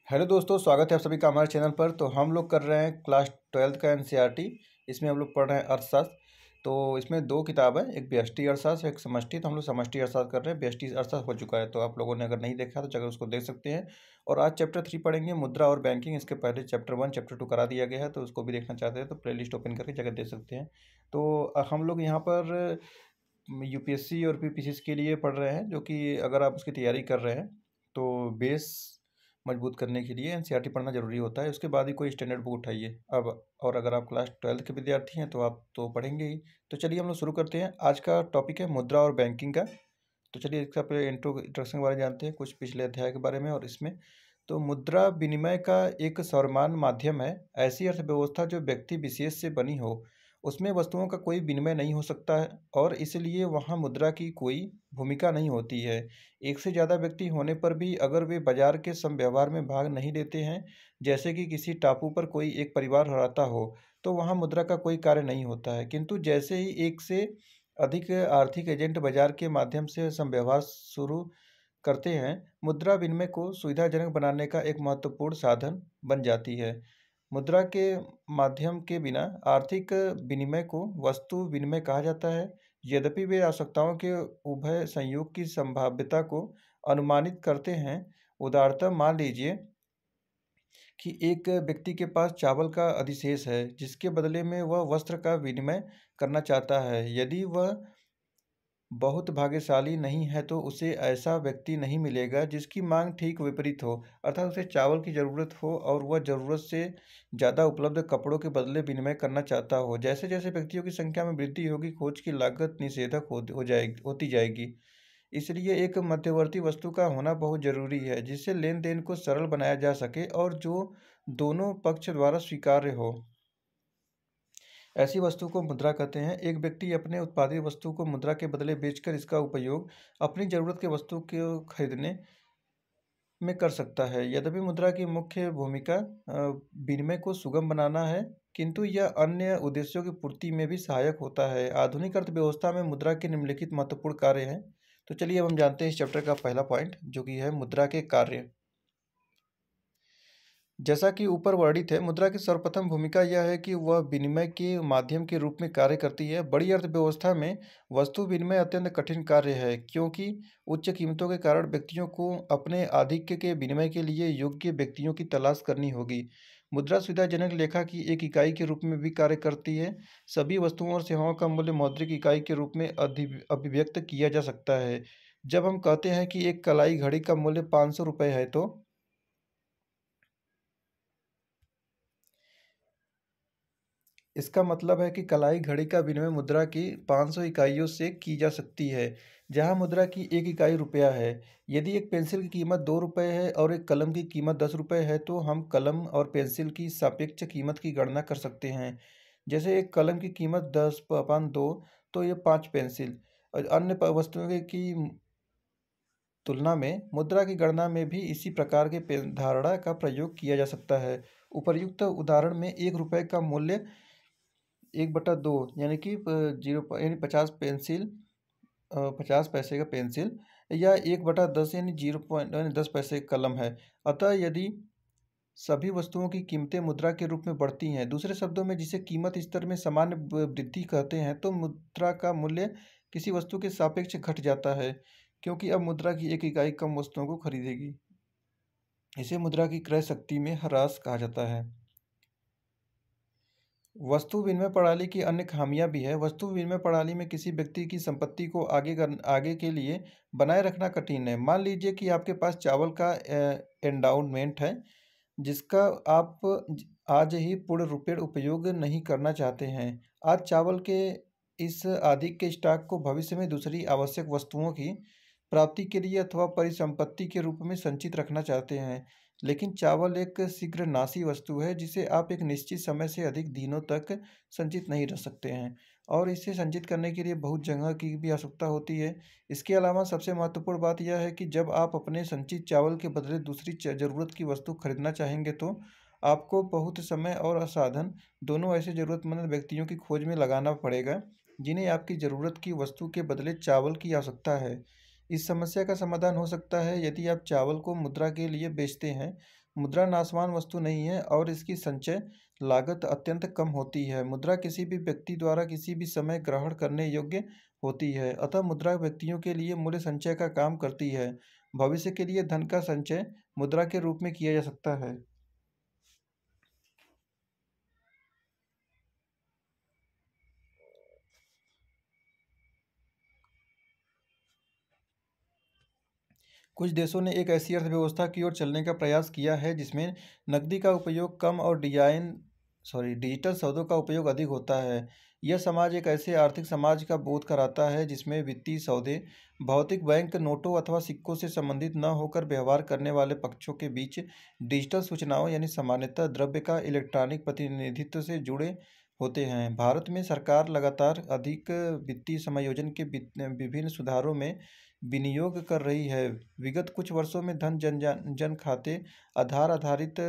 Hello दोस्तों, स्वागत है आप सभी का हमारे चैनल पर। तो हम लोग कर रहे हैं क्लास 12th का एनसीईआरटी। इसमें हम लोग पढ़ रहे हैं अर्थशास्त्र। तो इसमें दो किताब है, एक व्यष्टि अर्थशास्त्र, एक समष्टि। तो हम लोग समष्टि अर्थशास्त्र कर रहे हैं, व्यष्टि अर्थशास्त्र हो चुका है। तो आप लोगों ने अगर नहीं देखा तो जाकर उसको देख सकते हैं। और आज चैप्टर 3 पढ़ेंगे, मुद्रा और बैंकिंग। इसके पहले चैप्टर 1 चैप्टर 2 करा दिया गया है, तो उसको भी देखना चाहते हैं तो प्ले लिस्ट ओपन करके जाकर देख सकते हैं। तो हम लोग यहाँ पर यूपीएससी और पीपीसीएस के लिए पढ़ रहे हैं, जो कि अगर आप उसकी तैयारी कर रहे हैं तो बेस मजबूत करने के लिए एनसीईआरटी पढ़ना जरूरी होता है। उसके बाद ही कोई स्टैंडर्ड बुक उठाइए अब। और अगर आप क्लास 12th के विद्यार्थी हैं तो आप तो पढ़ेंगे ही। तो चलिए हम लोग शुरू करते हैं। आज का टॉपिक है मुद्रा और बैंकिंग का। तो चलिए इसका पहले इंट्रोडक्शन के बारे में जानते हैं, कुछ पिछले अध्याय के बारे में और इसमें। तो मुद्रा विनिमय का एक सर्वमान्य माध्यम है। ऐसी अर्थव्यवस्था जो व्यक्ति विशेष से बनी हो, उसमें वस्तुओं का कोई विनिमय नहीं हो सकता है और इसलिए वहाँ मुद्रा की कोई भूमिका नहीं होती है। एक से ज़्यादा व्यक्ति होने पर भी अगर वे बाजार के समव्यवहार में भाग नहीं लेते हैं, जैसे कि किसी टापू पर कोई एक परिवार रहता हो, तो वहाँ मुद्रा का कोई कार्य नहीं होता है। किंतु जैसे ही एक से अधिक आर्थिक एजेंट बाजार के माध्यम से समव्यवहार शुरू करते हैं, मुद्रा विनिमय को सुविधाजनक बनाने का एक महत्वपूर्ण साधन बन जाती है। मुद्रा के माध्यम के बिना आर्थिक विनिमय को वस्तु विनिमय कहा जाता है। यद्यपि वे आवश्यकताओं के उभय संयोग की संभाव्यता को अनुमानित करते हैं। उदाहरणतः मान लीजिए कि एक व्यक्ति के पास चावल का अधिशेष है, जिसके बदले में वह वस्त्र का विनिमय करना चाहता है। यदि वह बहुत भाग्यशाली नहीं है तो उसे ऐसा व्यक्ति नहीं मिलेगा जिसकी मांग ठीक विपरीत हो, अर्थात उसे चावल की ज़रूरत हो और वह ज़रूरत से ज़्यादा उपलब्ध कपड़ों के बदले विनिमय करना चाहता हो। जैसे जैसे व्यक्तियों की संख्या में वृद्धि होगी, खोज की लागत निषेधक होती जाएगी। इसलिए एक मध्यवर्ती वस्तु का होना बहुत जरूरी है, जिससे लेन देन को सरल बनाया जा सके और जो दोनों पक्ष द्वारा स्वीकार्य हो। ऐसी वस्तु को मुद्रा कहते हैं। एक व्यक्ति अपने उत्पादित वस्तु को मुद्रा के बदले बेचकर इसका उपयोग अपनी जरूरत के वस्तु को खरीदने में कर सकता है। यद्यपि मुद्रा की मुख्य भूमिका विनिमय को सुगम बनाना है, किंतु यह अन्य उद्देश्यों की पूर्ति में भी सहायक होता है। आधुनिक अर्थव्यवस्था में मुद्रा के निम्नलिखित महत्वपूर्ण कार्य हैं। तो चलिए अब हम जानते हैं इस चैप्टर का पहला पॉइंट, जो कि है मुद्रा के कार्य। जैसा कि ऊपर वर्णित है, मुद्रा की सर्वप्रथम भूमिका यह है कि वह विनिमय के माध्यम के रूप में कार्य करती है। बड़ी अर्थव्यवस्था में वस्तु विनिमय अत्यंत कठिन कार्य है, क्योंकि उच्च कीमतों के कारण व्यक्तियों को अपने आधिक्य के विनिमय के लिए योग्य व्यक्तियों की तलाश करनी होगी। मुद्रा सुविधाजनक लेखा की एक इकाई के रूप में भी कार्य करती है। सभी वस्तुओं और सेवाओं का मूल्य मौद्रिक इकाई के रूप में अभिव्यक्त किया जा सकता है। जब हम कहते हैं कि एक कलाई घड़ी का मूल्य 500 रुपये है, तो इसका मतलब है कि कलाई घड़ी का विनिमय मुद्रा की 500 इकाइयों से की जा सकती है, जहां मुद्रा की एक इकाई रुपया है। यदि एक पेंसिल की कीमत 2 रुपये है और एक कलम की कीमत 10 रुपये है, तो हम कलम और पेंसिल की सापेक्ष कीमत की गणना कर सकते हैं। जैसे एक कलम की कीमत 10/2, तो ये 5 पेंसिल। और अन्य वस्तुओं की तुलना में मुद्रा की गणना में भी इसी प्रकार के धारणा का प्रयोग किया जा सकता है। उपर्युक्त उदाहरण में 1 रुपये का मूल्य 1/2 यानी कि यानी 50 पेंसिल, 50 पैसे का पेंसिल, या 1/10 यानी 10 पैसे कलम है। अतः यदि सभी वस्तुओं की कीमतें मुद्रा के रूप में बढ़ती हैं, दूसरे शब्दों में जिसे कीमत स्तर में सामान्य वृद्धि कहते हैं, तो मुद्रा का मूल्य किसी वस्तु के सापेक्ष घट जाता है, क्योंकि अब मुद्रा की एक इकाई कम वस्तुओं को खरीदेगी। इसे मुद्रा की क्रय शक्ति में ह्रास कहा जाता है। वस्तु विनिमय प्रणाली की अन्य खामियां भी है। वस्तु विनिमय प्रणाली में किसी व्यक्ति की संपत्ति को आगे के लिए बनाए रखना कठिन है। मान लीजिए कि आपके पास चावल का एंडाउमेंट है, जिसका आप आज ही पूर्ण रूपेण उपयोग नहीं करना चाहते हैं। आज चावल के इस अधिक के स्टॉक को भविष्य में दूसरी आवश्यक वस्तुओं की प्राप्ति के लिए अथवा परिसंपत्ति के रूप में संचित रखना चाहते हैं। लेकिन चावल एक शीघ्रनाशी वस्तु है, जिसे आप एक निश्चित समय से अधिक दिनों तक संचित नहीं रख सकते हैं, और इसे संचित करने के लिए बहुत जगह की भी आवश्यकता होती है। इसके अलावा सबसे महत्वपूर्ण बात यह है कि जब आप अपने संचित चावल के बदले दूसरी ज़रूरत की वस्तु खरीदना चाहेंगे, तो आपको बहुत समय और साधन दोनों ऐसे ज़रूरतमंद व्यक्तियों की खोज में लगाना पड़ेगा, जिन्हें आपकी ज़रूरत की वस्तु के बदले चावल की आवश्यकता है। इस समस्या का समाधान हो सकता है यदि आप चावल को मुद्रा के लिए बेचते हैं। मुद्रा नाशवान वस्तु नहीं है और इसकी संचय लागत अत्यंत कम होती है। मुद्रा किसी भी व्यक्ति द्वारा किसी भी समय ग्रहण करने योग्य होती है, अतः मुद्रा व्यक्तियों के लिए मूल्य संचय का काम करती है। भविष्य के लिए धन का संचय मुद्रा के रूप में किया जा सकता है। कुछ देशों ने एक ऐसी अर्थव्यवस्था की ओर चलने का प्रयास किया है जिसमें नकदी का उपयोग कम और डिजिटल सौदों का उपयोग अधिक होता है। यह समाज एक ऐसे आर्थिक समाज का बोध कराता है जिसमें वित्तीय सौदे भौतिक बैंक नोटों अथवा सिक्कों से संबंधित न होकर व्यवहार करने वाले पक्षों के बीच डिजिटल सूचनाओं यानी सामान्यतः द्रव्य का इलेक्ट्रॉनिक प्रतिनिधित्व से जुड़े होते हैं। भारत में सरकार लगातार अधिक वित्तीय समायोजन के विभिन्न सुधारों में विनियोग कर रही है। विगत कुछ वर्षों में धन जन खाते, आधार आधारित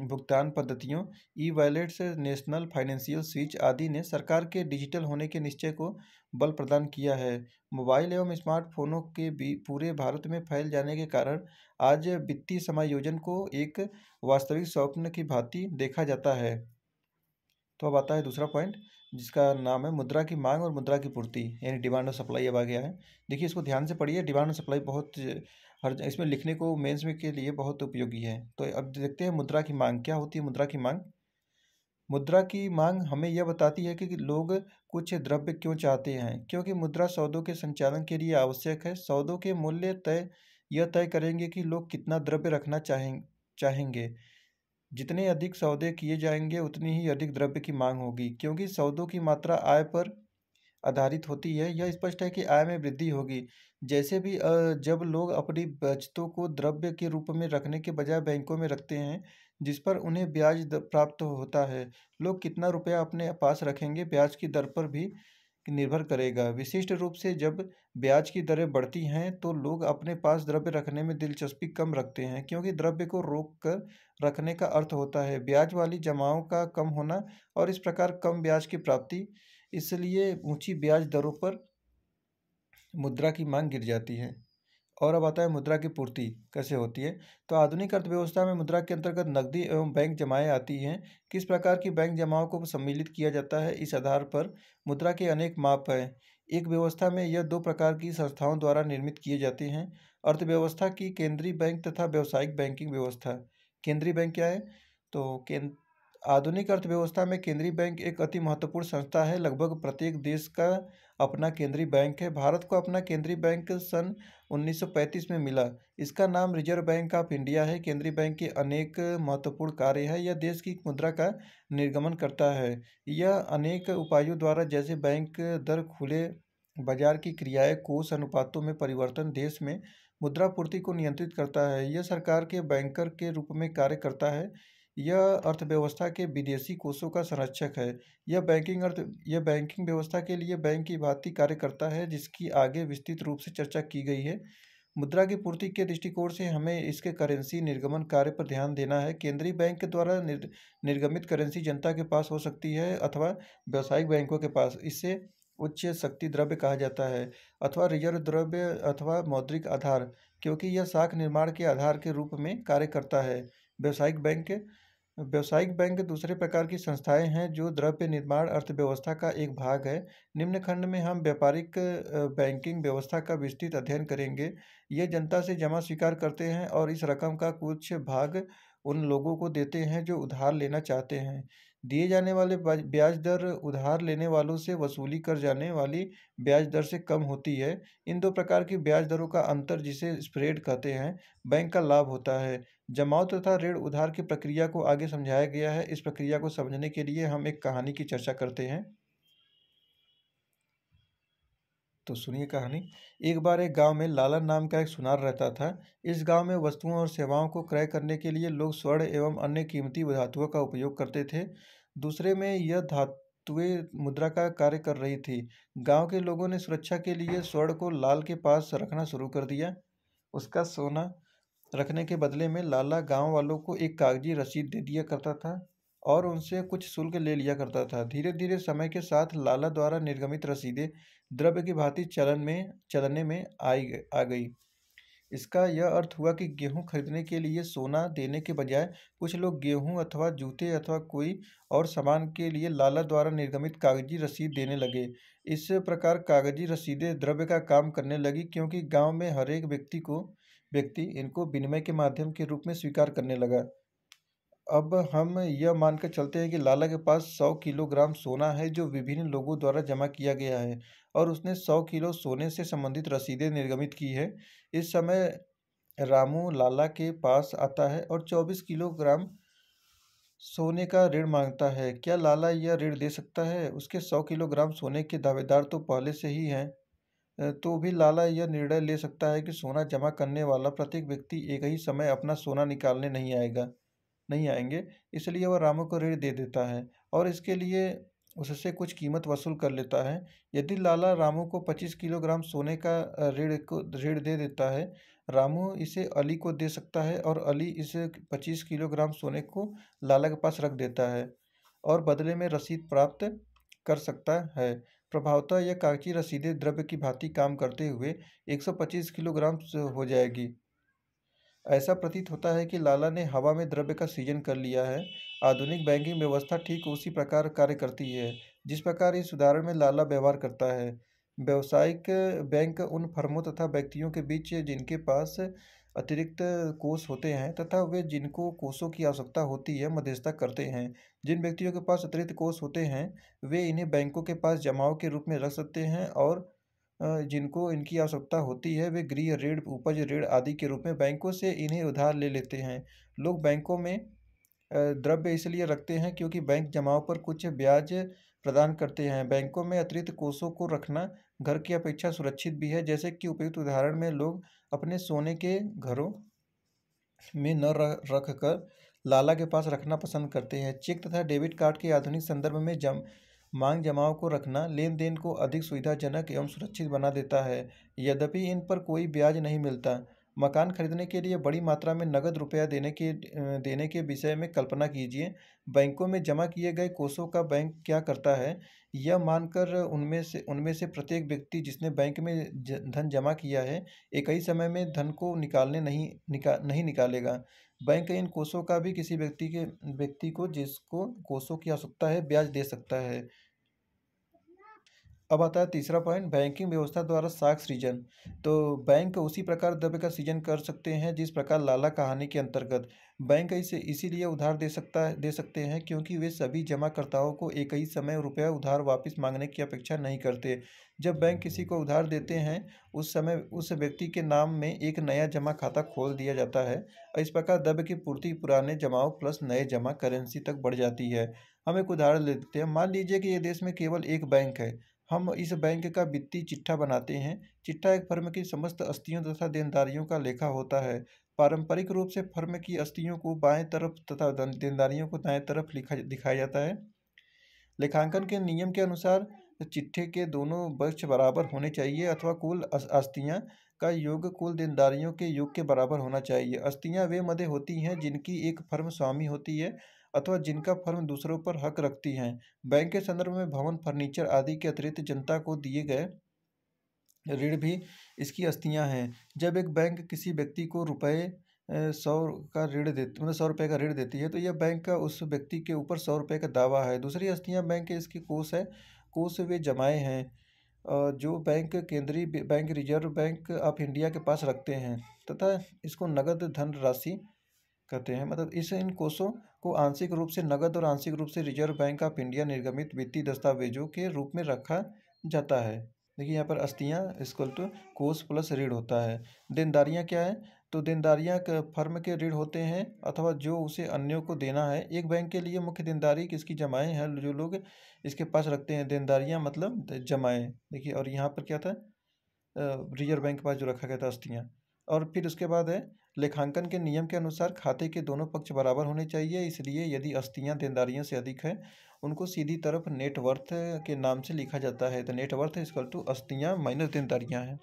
भुगतान पद्धतियों, e wallets, national financial switch आदि ने सरकार के डिजिटल होने के निश्चय को बल प्रदान किया है। मोबाइल एवं स्मार्टफोनों के भी पूरे भारत में फैल जाने के कारण आज वित्तीय समायोजन को एक वास्तविक स्वप्न की भांति देखा जाता है। तो अब आता है दूसरा पॉइंट, जिसका नाम है मुद्रा की मांग और मुद्रा की पूर्ति, यानी डिमांड और सप्लाई। अब आ गया है, देखिए इसको ध्यान से पढ़िए। डिमांड और सप्लाई बहुत हर इसमें लिखने को मेंस में के लिए बहुत उपयोगी है। तो अब देखते हैं मुद्रा की मांग क्या होती है। मुद्रा की मांग, मुद्रा की मांग हमें यह बताती है कि लोग कुछ द्रव्य क्यों चाहते हैं, क्योंकि मुद्रा सौदों के संचालन के लिए आवश्यक है। सौदों के मूल्य यह तय करेंगे कि लोग कितना द्रव्य रखना चाहेंगे। जितने अधिक सौदे किए जाएंगे उतनी ही अधिक द्रव्य की मांग होगी, क्योंकि सौदों की मात्रा आय पर आधारित होती है। यह स्पष्ट है कि आय में वृद्धि होगी जैसे भी जब लोग अपनी बचतों को द्रव्य के रूप में रखने के बजाय बैंकों में रखते हैं जिस पर उन्हें ब्याज प्राप्त होता है। लोग कितना रुपया अपने पास रखेंगे ब्याज की दर पर भी निर्भर करेगा। विशिष्ट रूप से जब ब्याज की दरें बढ़ती हैं तो लोग अपने पास द्रव्य रखने में दिलचस्पी कम रखते हैं, क्योंकि द्रव्य को रोक कर रखने का अर्थ होता है ब्याज वाली जमाओं का कम होना और इस प्रकार कम ब्याज की प्राप्ति। इसलिए ऊंची ब्याज दरों पर मुद्रा की मांग गिर जाती है। और अब आता है मुद्रा की पूर्ति कैसे होती है। तो आधुनिक अर्थव्यवस्था में मुद्रा के अंतर्गत नकदी एवं बैंक जमाएं आती हैं। किस प्रकार की बैंक जमाओं को सम्मिलित किया जाता है, इस आधार पर मुद्रा के अनेक माप हैं। एक व्यवस्था में यह दो प्रकार की संस्थाओं द्वारा निर्मित किए जाते हैं, अर्थव्यवस्था की केंद्रीय बैंक तथा व्यावसायिक बैंकिंग व्यवस्था। केंद्रीय बैंक क्या है, तो आधुनिक अर्थव्यवस्था में केंद्रीय बैंक एक अति महत्वपूर्ण संस्था है। लगभग प्रत्येक देश का अपना केंद्रीय बैंक है। भारत को अपना केंद्रीय बैंक सन 1935 में मिला। इसका नाम रिजर्व बैंक ऑफ इंडिया है। केंद्रीय बैंक के अनेक महत्वपूर्ण कार्य है। यह देश की मुद्रा का निर्गमन करता है। यह अनेक उपायों द्वारा जैसे बैंक दर, खुले बाजार की क्रियाएं, कोष अनुपातों में परिवर्तन, देश में मुद्रा पूर्ति को नियंत्रित करता है। यह सरकार के बैंकर के रूप में कार्य करता है। यह अर्थव्यवस्था के विदेशी कोषों का संरक्षक है। यह बैंकिंग व्यवस्था के लिए बैंक की भांति कार्य करता है, जिसकी आगे विस्तृत रूप से चर्चा की गई है। मुद्रा की पूर्ति के दृष्टिकोण से हमें इसके करेंसी निर्गमन कार्य पर ध्यान देना है। केंद्रीय बैंक के द्वारा निर्गमित करेंसी जनता के पास हो सकती है अथवा व्यावसायिक बैंकों के पास। इसे उच्च शक्ति द्रव्य कहा जाता है अथवा रिजर्व द्रव्य अथवा मौद्रिक आधार, क्योंकि यह साख निर्माण के आधार के रूप में कार्य करता है। व्यावसायिक बैंक दूसरे प्रकार की संस्थाएं हैं जो द्रव्य निर्माण अर्थव्यवस्था का एक भाग है। निम्न खंड में हम व्यापारिक बैंकिंग व्यवस्था का विस्तृत अध्ययन करेंगे। ये जनता से जमा स्वीकार करते हैं और इस रकम का कुछ भाग उन लोगों को देते हैं जो उधार लेना चाहते हैं। दिए जाने वाले ब्याज दर उधार लेने वालों से वसूली कर जाने वाली ब्याज दर से कम होती है। इन दो प्रकार की ब्याज दरों का अंतर, जिसे स्प्रेड कहते हैं, बैंक का लाभ होता है। जमाओ तथा ऋण उधार की प्रक्रिया को आगे समझाया गया है। इस प्रक्रिया को समझने के लिए हम एक कहानी की चर्चा करते हैं। तो सुनिए कहानी। एक बार एक गांव में लालन नाम का एक सुनार रहता था। इस गांव में वस्तुओं और सेवाओं को क्रय करने के लिए लोग स्वर्ण एवं अन्य कीमती धातुओं का उपयोग करते थे। दूसरे में यह धातुएं मुद्रा का कार्य कर रही थी। गांव के लोगों ने सुरक्षा के लिए स्वर्ण को लाल के पास रखना शुरू कर दिया। उसका सोना रखने के बदले में लाला गांव वालों को एक कागजी रसीद दे दिया करता था और उनसे कुछ शुल्क ले लिया करता था। धीरे धीरे समय के साथ लाला द्वारा निर्गमित रसीदें द्रव्य की भांति चलने में आ गई। इसका यह अर्थ हुआ कि गेहूं खरीदने के लिए सोना देने के बजाय कुछ लोग गेहूं अथवा जूते अथवा कोई और सामान के लिए लाला द्वारा निर्गमित कागजी रसीद देने लगे। इस प्रकार कागजी रसीदें द्रव्य का काम करने लगी, क्योंकि गांव में हर एक व्यक्ति इनको विनिमय के माध्यम के रूप में स्वीकार करने लगा। अब हम यह मानकर चलते हैं कि लाला के पास 100 किलोग्राम सोना है जो विभिन्न लोगों द्वारा जमा किया गया है, और उसने 100 किलो सोने से संबंधित रसीदें निर्गमित की है। इस समय रामू लाला के पास आता है और 24 किलोग्राम सोने का ऋण मांगता है। क्या लाला यह ऋण दे सकता है? उसके 100 किलोग्राम सोने के दावेदार तो पहले से ही हैं। तो भी लाला यह निर्णय ले सकता है कि सोना जमा करने वाला प्रत्येक व्यक्ति एक ही समय अपना सोना निकालने नहीं आएंगे। इसलिए वह रामू को ऋण दे देता है और इसके लिए उससे कुछ कीमत वसूल कर लेता है। यदि लाला रामू को 25 किलोग्राम सोने का ऋण दे देता है, रामू इसे अली को दे सकता है और अली इस 25 किलोग्राम सोने को लाला के पास रख देता है और बदले में रसीद प्राप्त कर सकता है। प्रभावतः यह कागजी रसीदें द्रव्य की भांति काम करते हुए 125 किलोग्राम हो जाएगी। ऐसा प्रतीत होता है कि लाला ने हवा में द्रव्य का सृजन कर लिया है। आधुनिक बैंकिंग व्यवस्था ठीक उसी प्रकार कार्य करती है जिस प्रकार इस उदाहरण में लाला व्यवहार करता है। व्यावसायिक बैंक उन फर्मों तथा व्यक्तियों के बीच जिनके पास अतिरिक्त कोष होते हैं तथा वे जिनको कोषों की आवश्यकता होती है मध्यस्थता करते हैं। जिन व्यक्तियों के पास अतिरिक्त कोष होते हैं वे इन्हें बैंकों के पास जमाओं के रूप में रख सकते हैं, और जिनको इनकी आवश्यकता होती है वे गृह ऋण, उपज ऋण आदि के रूप में बैंकों से इन्हें उधार ले लेते हैं। लोग बैंकों में द्रव्य इसलिए रखते हैं क्योंकि बैंक जमाओं पर कुछ ब्याज प्रदान करते हैं। बैंकों में अतिरिक्त कोषों को रखना घर की अपेक्षा सुरक्षित भी है, जैसे कि उपयुक्त उदाहरण में लोग अपने सोने के घरों में न रख कर लाला के पास रखना पसंद करते हैं। चेक तथा डेबिट कार्ड के आधुनिक संदर्भ में मांग जमाओं को रखना लेन देन को अधिक सुविधाजनक एवं सुरक्षित बना देता है, यद्यपि इन पर कोई ब्याज नहीं मिलता। मकान खरीदने के लिए बड़ी मात्रा में नगद रुपया देने के विषय में कल्पना कीजिए। बैंकों में जमा किए गए कोषों का बैंक क्या करता है, यह मानकर उनमें से प्रत्येक व्यक्ति जिसने बैंक में धन जमा किया है एक ही समय में धन को नहीं निकालेगा। बैंक इन कोषों का भी किसी व्यक्ति को जिसको कोषों की आवश्यकता है ब्याज दे सकता है। अब आता है तीसरा पॉइंट, बैंकिंग व्यवस्था द्वारा साख सृजन। तो बैंक उसी प्रकार द्रव्य का सृजन कर सकते हैं जिस प्रकार लाला कहानी के अंतर्गत। बैंक इसे इसीलिए उधार दे सकते हैं क्योंकि वे सभी जमाकर्ताओं को एक ही समय रुपया उधार वापस मांगने की अपेक्षा नहीं करते। जब बैंक किसी को उधार देते हैं उस समय उस व्यक्ति के नाम में एक नया जमा खाता खोल दिया जाता है और इस प्रकार द्रव्य की पूर्ति पुराने जमाओं प्लस नए जमा करेंसी तक बढ़ जाती है। हम एक उदाहरण लेते हैं। मान लीजिए कि ये देश में केवल एक बैंक है। हम इस बैंक का वित्तीय चिट्ठा बनाते हैं। चिट्ठा एक फर्म की समस्त आस्तियों तथा देनदारियों का लेखा होता है। पारंपरिक रूप से फर्म की आस्तियों को बाएं तरफ तथा देनदारियों को दाएं तरफ दिखाया जाता है। लेखांकन के नियम के अनुसार चिट्ठे के दोनों पक्ष बराबर होने चाहिए अथवा कुल आस्तियां का योग कुल देनदारियों के योग के बराबर होना चाहिए। आस्तियां वे मदे होती हैं जिनकी एक फर्म स्वामी होती है अथवा जिनका फर्म दूसरों पर हक रखती हैं। बैंक के संदर्भ में भवन, फर्नीचर आदि के अतिरिक्त जनता को दिए गए ऋण भी इसकी आस्तियां हैं। जब एक बैंक किसी व्यक्ति को सौ का ऋण देती मतलब 100 रुपये का ऋण देती है तो यह बैंक का उस व्यक्ति के ऊपर 100 रुपये का दावा है। दूसरी आस्तियां बैंक के इसकी कोष है। कोष वे जमाए हैं जो बैंक केंद्रीय bank reserve bank of India के पास रखते हैं तथा इसको नगद धन राशि कहते हैं। मतलब इन कोषों को आंशिक रूप से नगद और आंशिक रूप से रिजर्व बैंक ऑफ इंडिया निर्गमित वित्तीय दस्तावेजों के रूप में रखा जाता है। देखिए यहाँ पर आस्तियाँ इक्वल टू कोष प्लस ऋण होता है। देनदारियाँ क्या है? तो देनदारियाँ फर्म के ऋण होते हैं अथवा जो उसे अन्यों को देना है। एक बैंक के लिए मुख्य देनदारी किसकी जमाएं हैं जो लोग इसके पास रखते हैं। देनदारियाँ मतलब जमाएं। देखिए और यहाँ पर क्या था, रिजर्व बैंक के पास जो रखा गया था आस्तियाँ। और फिर उसके बाद है लेखांकन के नियम के अनुसार खाते के दोनों पक्ष बराबर होने चाहिए, इसलिए यदि आस्तियाँ देनदारियों से अधिक है उनको सीधी तरफ नेटवर्थ के नाम से लिखा जाता है। तो नेटवर्थ इक्वल टू आस्तियाँ माइनस देनदारियाँ हैं।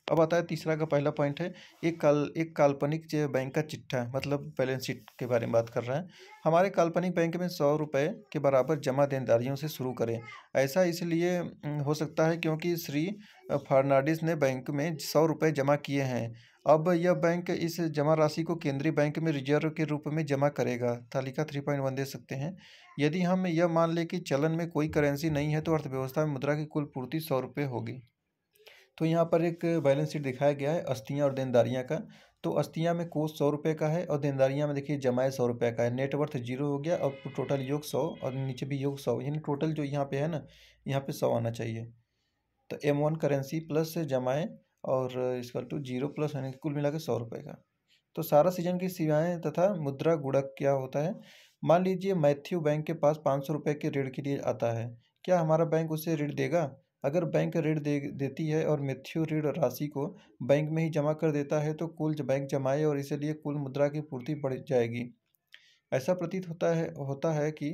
अब आता है तीसरा का पहला पॉइंट है, एक काल्पनिक जो बैंक का चिट्ठा, मतलब बैलेंस शीट के बारे में बात कर रहा है। हमारे काल्पनिक बैंक में 100 रुपये के बराबर जमा देनदारियों से शुरू करें। ऐसा इसलिए हो सकता है क्योंकि श्री फर्नांडिस ने बैंक में 100 रुपये जमा किए हैं। अब यह बैंक इस जमा राशि को केंद्रीय बैंक में रिजर्व के रूप में जमा करेगा। तालिका 3.1 दे सकते हैं। यदि हम यह मान लें कि चलन में कोई करेंसी नहीं है तो अर्थव्यवस्था में मुद्रा की कुल पूर्ति 100 रुपये होगी। तो यहाँ पर एक बैलेंस शीट दिखाया गया है अस्तियाँ और देनदारियाँ का। तो अस्तियाँ में कोष 100 रुपये का है और देनदारियाँ में देखिए जमाए 100 रुपये का है। नेटवर्थ 0 हो गया और टोटल योग 100 और नीचे भी योग 100, यानी टोटल जो यहाँ पे है ना, यहाँ पे 100 आना चाहिए। तो M1 करेंसी प्लस जमाए और इसका टू 0 प्लस यानी कुल मिला के 100 रुपये का। तो सारा सीजन की सेवाएँ तथा मुद्रा गुणक क्या होता है। मान लीजिए मैथ्यू बैंक के पास 500 रुपये के ऋण के लिए आता है। क्या हमारा बैंक उसे ऋण देगा? अगर बैंक ऋण देती है और मैथ्यू ऋण राशि को बैंक में ही जमा कर देता है तो कुल बैंक जमाए और इसलिए कुल मुद्रा की पूर्ति बढ़ जाएगी। ऐसा प्रतीत होता है कि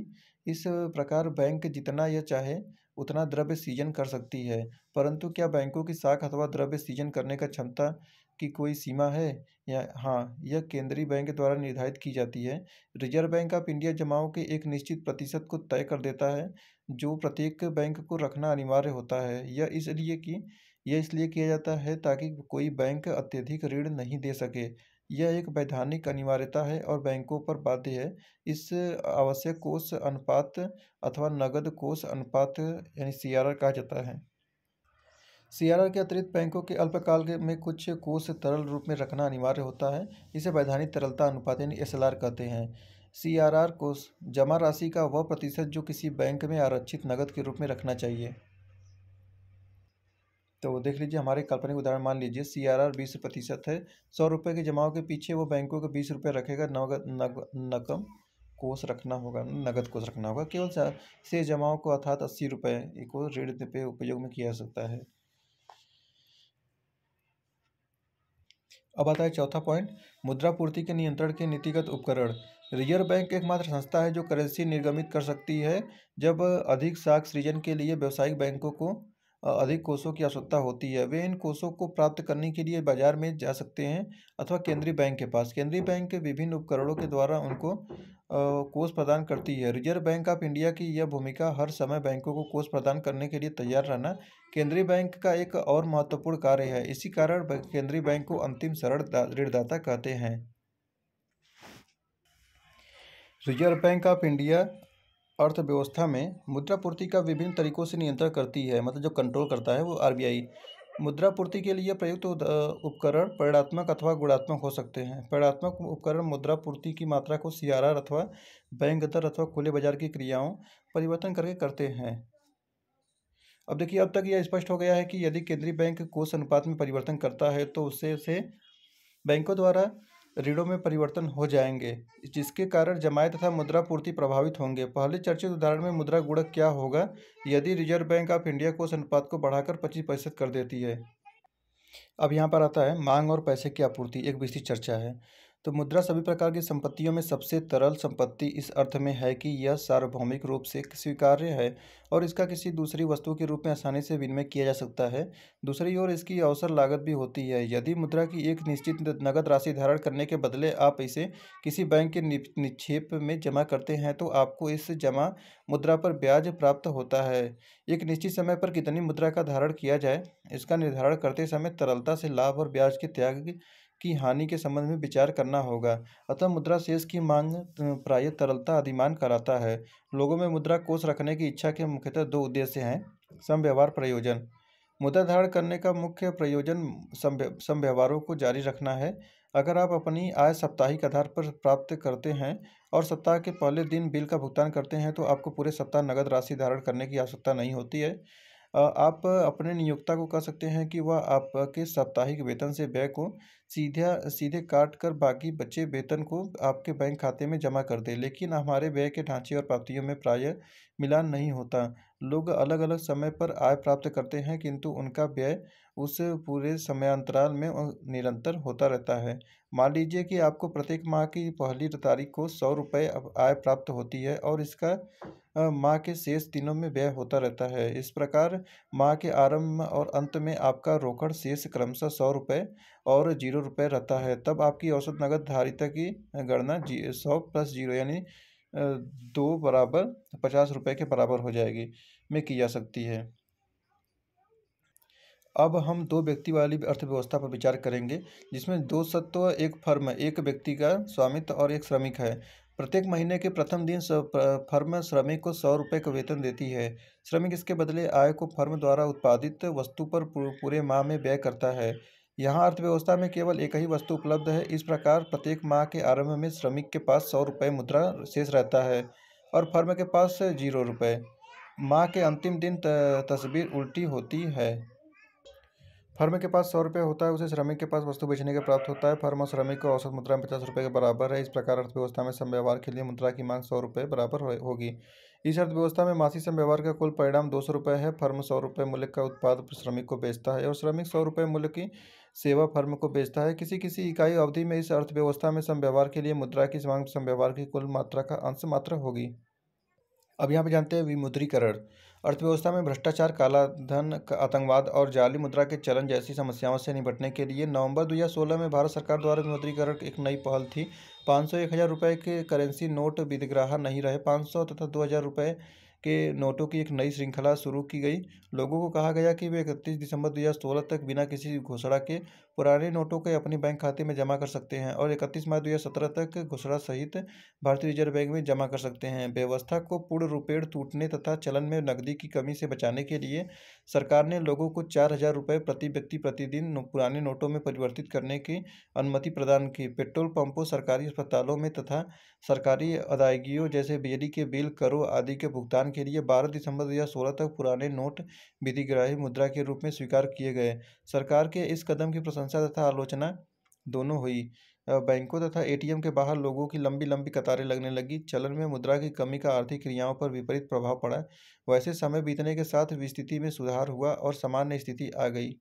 इस प्रकार बैंक जितना यह चाहे उतना द्रव्य सृजन कर सकती है। परंतु क्या बैंकों की साख अथवा द्रव्य सृजन करने का क्षमता की कोई सीमा है? या हाँ, यह केंद्रीय बैंक द्वारा निर्धारित की जाती है। रिजर्व बैंक ऑफ इंडिया जमाओं के एक निश्चित प्रतिशत को तय कर देता है जो प्रत्येक बैंक को रखना अनिवार्य होता है। यह इसलिए किया जाता है ताकि कोई बैंक अत्यधिक ऋण नहीं दे सके। यह एक वैधानिक अनिवार्यता है और बैंकों पर बाध्य है। इस आवश्यक कोष अनुपात अथवा नकद कोष अनुपात यानी CRR कहा जाता है। CRR के अतिरिक्त बैंकों के अल्पकाल में कुछ कोष तरल रूप में रखना अनिवार्य होता है। इसे वैधानिक तरलता अनुपात यानी SLR कहते हैं। CRR कोष जमा राशि का वह प्रतिशत जो किसी बैंक में आरक्षित नकद के रूप में रखना चाहिए। तो देख लीजिए हमारे काल्पनिक उदाहरण मान लीजिए CRR 20% है। 100 रुपये के जमाओं के पीछे वो बैंकों को 20 रुपये रखेगा। नकद कोष रखना होगा केवल से जमाओं को अर्थात 80 रुपये को ऋण पे उपयोग में किया जा सकता है। अब आता है चौथा पॉइंट, मुद्रा पूर्ति के नियंत्रण के नीतिगत उपकरण। रिजर्व बैंक एकमात्र संस्था है जो करेंसी निर्गमित कर सकती है जब अधिक साख सृजन के लिए व्यावसायिक बैंकों को अधिक कोषों की आवश्यकता होती है। वे इन कोषों को प्राप्त करने के लिए बाजार में जा सकते हैं अथवा केंद्रीय बैंक के पास। केंद्रीय बैंक के विभिन्न उपकरणों के द्वारा उनको कोष प्रदान करती है। रिजर्व बैंक ऑफ इंडिया की यह भूमिका हर समय बैंकों को कोष प्रदान करने के लिए तैयार रहना केंद्रीय बैंक का एक और महत्वपूर्ण कार्य है। इसी कारण केंद्रीय बैंक को अंतिम ऋणदाता कहते हैं। रिजर्व बैंक ऑफ इंडिया अर्थव्यवस्था में मुद्रा पूर्ति का विभिन्न तरीकों से नियंत्रण करती है, मतलब जो कंट्रोल करता है वो RBI। मुद्रा पूर्ति के लिए प्रयुक्त उपकरण परिणात्मक अथवा गुणात्मक हो सकते हैं। परिणात्मक उपकरण मुद्रा पूर्ति की मात्रा को CRR अथवा बैंक दर अथवा खुले बाजार की क्रियाओं परिवर्तन करके करते हैं। अब देखिए अब तक यह स्पष्ट हो गया है कि यदि केंद्रीय बैंक कोष अनुपात में परिवर्तन करता है तो उससे बैंकों द्वारा ऋणों में परिवर्तन हो जाएंगे जिसके कारण जमाए तथा मुद्रा पूर्ति प्रभावित होंगे। पहले चर्चित उदाहरण में मुद्रा गुणक क्या होगा यदि रिजर्व बैंक ऑफ इंडिया कोष अनुपात को बढ़ाकर 25% कर देती है। अब यहाँ पर आता है मांग और पैसे की आपूर्ति, एक विस्तृत चर्चा है। तो मुद्रा सभी प्रकार की संपत्तियों में सबसे तरल संपत्ति इस अर्थ में है कि यह सार्वभौमिक रूप से स्वीकार्य है और इसका किसी दूसरी वस्तु के रूप में आसानी से विनिमय किया जा सकता है। दूसरी ओर इसकी अवसर लागत भी होती है। यदि मुद्रा की एक निश्चित नकद राशि धारण करने के बदले आप इसे किसी बैंक के निक्षेप में जमा करते हैं तो आपको इस जमा मुद्रा पर ब्याज प्राप्त होता है। एक निश्चित समय पर कितनी मुद्रा का धारण किया जाए इसका निर्धारण करते समय तरलता से लाभ और ब्याज के त्याग की हानि के संबंध में विचार करना होगा। अतः मुद्रा शेष की मांग प्रायः तरलता अधिमान कराता है। लोगों में मुद्रा कोष रखने की इच्छा के मुख्यतः 2 उद्देश्य हैं। समव्यवहार प्रयोजन, मुद्रा धारण करने का मुख्य प्रयोजन समव्यवहारों को जारी रखना है। अगर आप अपनी आय साप्ताहिक आधार पर प्राप्त करते हैं और सप्ताह के पहले दिन बिल का भुगतान करते हैं तो आपको पूरे सप्ताह नकद राशि धारण करने की आवश्यकता नहीं होती है। आप अपने नियोक्ता को कह सकते हैं कि वह आपके साप्ताहिक वेतन से व्यय को सीधे काट कर बाकी बचे वेतन को आपके बैंक खाते में जमा कर दे। लेकिन हमारे व्यय के ढांचे और प्राप्तियों में प्रायः मिलान नहीं होता। लोग अलग अलग समय पर आय प्राप्त करते हैं किंतु उनका व्यय उस पूरे समयांतराल में निरंतर होता रहता है। मान लीजिए कि आपको प्रत्येक माह की पहली तारीख को 100 रुपये आय प्राप्त होती है और इसका माह के शेष दिनों में व्यय होता रहता है। इस प्रकार माह के आरंभ और अंत में आपका रोकड़ शेष क्रमशः 100 रुपये और 0 रुपये रहता है। तब आपकी औसत नगद धारिता की गणना 100 प्लस 0 यानी 2 बराबर 50 रुपये के बराबर हो जाएगी में की जा सकती है। अब हम दो व्यक्ति वाली अर्थव्यवस्था पर विचार करेंगे, जिसमें दो सत्व एक फर्म, एक व्यक्ति का स्वामित्व और एक श्रमिक है। प्रत्येक महीने के प्रथम दिन फर्म श्रमिक को 100 रुपये का वेतन देती है। श्रमिक इसके बदले आय को फर्म द्वारा उत्पादित वस्तु पर पूरे माह में व्यय करता है। यहाँ अर्थव्यवस्था में केवल एक ही वस्तु उपलब्ध है। इस प्रकार प्रत्येक माह के आरंभ में श्रमिक के पास 100 रुपये मुद्रा शेष रहता है और फर्म के पास 0 रुपये। माह के अंतिम दिन तस्वीर उल्टी होती है। फर्म के पास 100 रुपये होता है, उसे श्रमिक के पास वस्तु बेचने के प्राप्त होता है। फर्म और श्रमिक को औसत मुद्रा में 50 रुपये के बराबर है। इस प्रकार अर्थव्यवस्था में समव्यवहार के लिए मुद्रा की मांग 100 रुपये बराबर होगी। इस अर्थव्यवस्था में मासिक समव्यवहार का कुल परिणाम 200 रुपये है। फर्म 100 रुपये मूल्य का उत्पाद श्रमिक को बेचता है और श्रमिक 100 रुपये मूल्य की सेवा फर्म को बेचता है। किसी किसी इकाई अवधि में इस अर्थव्यवस्था में समव्यवहार के लिए मुद्रा की मांग समव्यवहार की कुल मात्रा का अंश मात्र होगी। अब यहाँ पे जानते हैं विमुद्रीकरण। अर्थव्यवस्था में भ्रष्टाचार, काला धन, आतंकवाद और जाली मुद्रा के चलन जैसी समस्याओं से निपटने के लिए नवंबर 2016 में भारत सरकार द्वारा विमुद्रीकरण एक नई पहल थी। 500, 1000 रुपये के करेंसी नोट विधिग्राह्य नहीं रहे। 500 तथा 2000 रुपये के नोटों की एक नई श्रृंखला शुरू की गई। लोगों को कहा गया कि वे 31 दिसंबर 2016 तक बिना किसी घोषणा के पुराने नोटों को अपने बैंक खाते में जमा कर सकते हैं और 31 मार्च 2017 तक घोषणा सहित भारतीय रिजर्व बैंक में जमा कर सकते हैं। व्यवस्था को पूर्ण रूपेण टूटने तथा चलन में नकदी की कमी से बचाने के लिए सरकार ने लोगों को 4000 रुपये प्रति व्यक्ति प्रतिदिन पुराने नोटों में परिवर्तित करने की अनुमति प्रदान की। पेट्रोल पंपों, सरकारी अस्पतालों में तथा सरकारी अदायगियों जैसे बिजली के बिल, करों आदि के भुगतान के लिए 12 दिसंबर 2016 तक पुराने नोट विधिग्राही मुद्रा के रूप में स्वीकार किए गए। सरकार के इस कदम की प्रशंसा तथा आलोचना दोनों हुई। बैंकों तथा एटीएम के बाहर लोगों की लंबी लंबी कतारें लगने लगी। चलन में मुद्रा की कमी का आर्थिक क्रियाओं पर विपरीत प्रभाव पड़ा। वैसे समय बीतने के साथ स्थिति में सुधार हुआ और सामान्य स्थिति आ गई।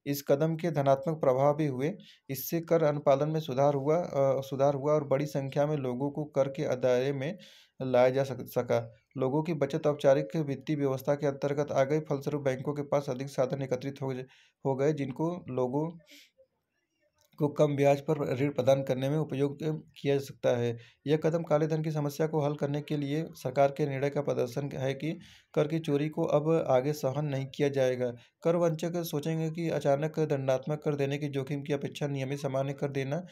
इस कदम के धनात्मक प्रभाव भी हुए। इससे कर अनुपालन में सुधार हुआ और बड़ी संख्या में लोगों को कर के दायरे में लाया जा सका। लोगों की बचत औपचारिक वित्तीय व्यवस्था के अंतर्गत आ गई। फलस्वरूप बैंकों के पास अधिक साधन एकत्रित हो गए जिनको लोगों को कम ब्याज पर ऋण प्रदान करने में उपयोग किया जा सकता है। यह कदम काले धन की समस्या को हल करने के लिए सरकार के निर्णय का प्रदर्शन है कि कर की चोरी को अब आगे सहन नहीं किया जाएगा। कर वंचक सोचेंगे कि अचानक दंडात्मक कर देने की जोखिम की अपेक्षा नियमित सामान्य कर देना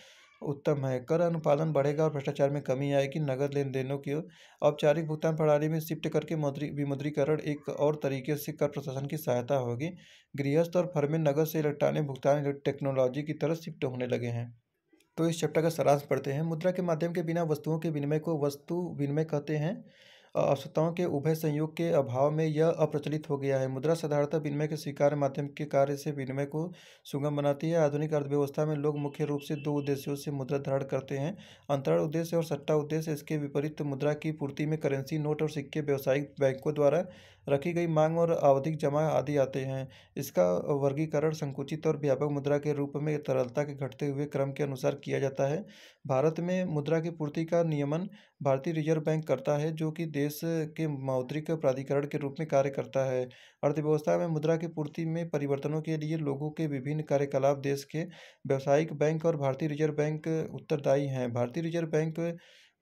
उत्तम है। कर अनुपालन बढ़ेगा और भ्रष्टाचार में कमी आएगी। नगद लेन देनों की औपचारिक भुगतान प्रणाली में शिफ्ट करके विमुद्रीकरण एक और तरीके से कर प्रशासन की सहायता होगी। गृहस्थ और फर्में नगद से इलेक्ट्रॉनिक भुगतान टेक्नोलॉजी की तरफ शिफ्ट होने लगे हैं। तो इस चैप्टर का सारांश पढ़ते हैं। मुद्रा के माध्यम के बिना वस्तुओं के विनिमय को वस्तु विनिमय कहते हैं। आवश्यकताओं के उभय संयोग के अभाव में यह अप्रचलित हो गया है। मुद्रा साधारणतः विनिमय के स्वीकार्य माध्यम के कार्य से विनिमय को सुगम बनाती है। आधुनिक अर्थव्यवस्था में लोग मुख्य रूप से दो उद्देश्यों से मुद्रा धारण करते हैं: अंतरण उद्देश्य और सट्टा उद्देश्य। इसके विपरीत मुद्रा की पूर्ति में करेंसी नोट और सिक्के, व्यावसायिक बैंकों द्वारा रखी गई मांग और आवधिक जमा आदि आते हैं। इसका वर्गीकरण संकुचित और व्यापक मुद्रा के रूप में तरलता के घटते हुए क्रम के अनुसार किया जाता है। भारत में मुद्रा की पूर्ति का नियमन भारतीय रिजर्व बैंक करता है, जो कि देश के मौद्रिक प्राधिकरण के रूप में कार्य करता है। अर्थव्यवस्था में मुद्रा की पूर्ति में परिवर्तनों के लिए लोगों के विभिन्न कार्यकलाप देश के व्यावसायिक बैंक और भारतीय रिजर्व बैंक उत्तरदायी हैं। भारतीय रिजर्व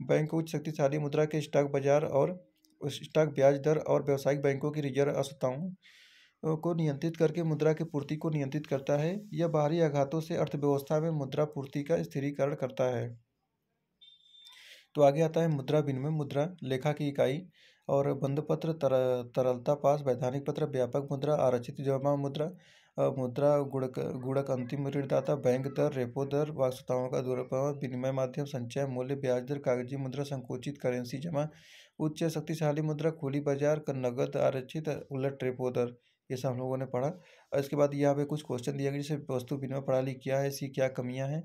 बैंक उच्च शक्तिशाली मुद्रा के स्टॉक बाजार और स्टॉक ब्याज दर और व्यावसायिक बैंकों की रिजर्व आवश्यकताओं को नियंत्रित करके मुद्रा की पूर्ति को नियंत्रित करता है। यह बाहरी आघातों से अर्थव्यवस्था में मुद्रा पूर्ति का स्थिरीकरण करता है। तो आगे आता है मुद्रा विनिमय। मुद्रा लेखा की इकाई और बंधपत्र, तरलता पास, वैधानिक पत्र, व्यापक मुद्रा, आरक्षित जमा मुद्रा, मुद्रा गुणक, अंतिम ऋणदाता, बैंक दर, रेपो दर, आवश्यकताओं का दुरुपयोग, विनिमय माध्यम, संचय मूल्य, ब्याज दर, कागजी मुद्रा, संकुचित करेंसी जमा, उच्च शक्तिशाली मुद्रा, खुली बाजार, नगद, आरक्षित, उलट रेपो दर। ये सब हम लोगों ने पढ़ा। और इसके बाद यहाँ पे कुछ क्वेश्चन दिया गया, जैसे वस्तु विनिमय प्रणाली क्या है, इसकी क्या कमियाँ हैं।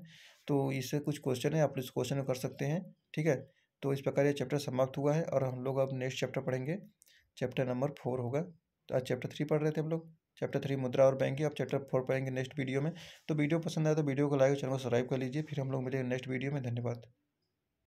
तो इससे कुछ क्वेश्चन है, आप इस क्वेश्चन को कर सकते हैं। ठीक है, तो इस प्रकार ये चैप्टर समाप्त हुआ है और हम लोग अब नेक्स्ट चैप्टर पढ़ेंगे। चैप्टर नंबर 4 होगा। तो आज चैप्टर 3 पढ़ रहे थे हम लोग। चैप्टर 3 मुद्रा और बैंक की, अब चैप्टर 4 पढ़ेंगे नेक्स्ट वीडियो में। तो वीडियो पसंद आया तो वीडियो को लाइक और चैनल को सब्सक्राइब कर लीजिए। फिर हम लोग मिलेंगे नेक्स्ट वीडियो में। धन्यवाद।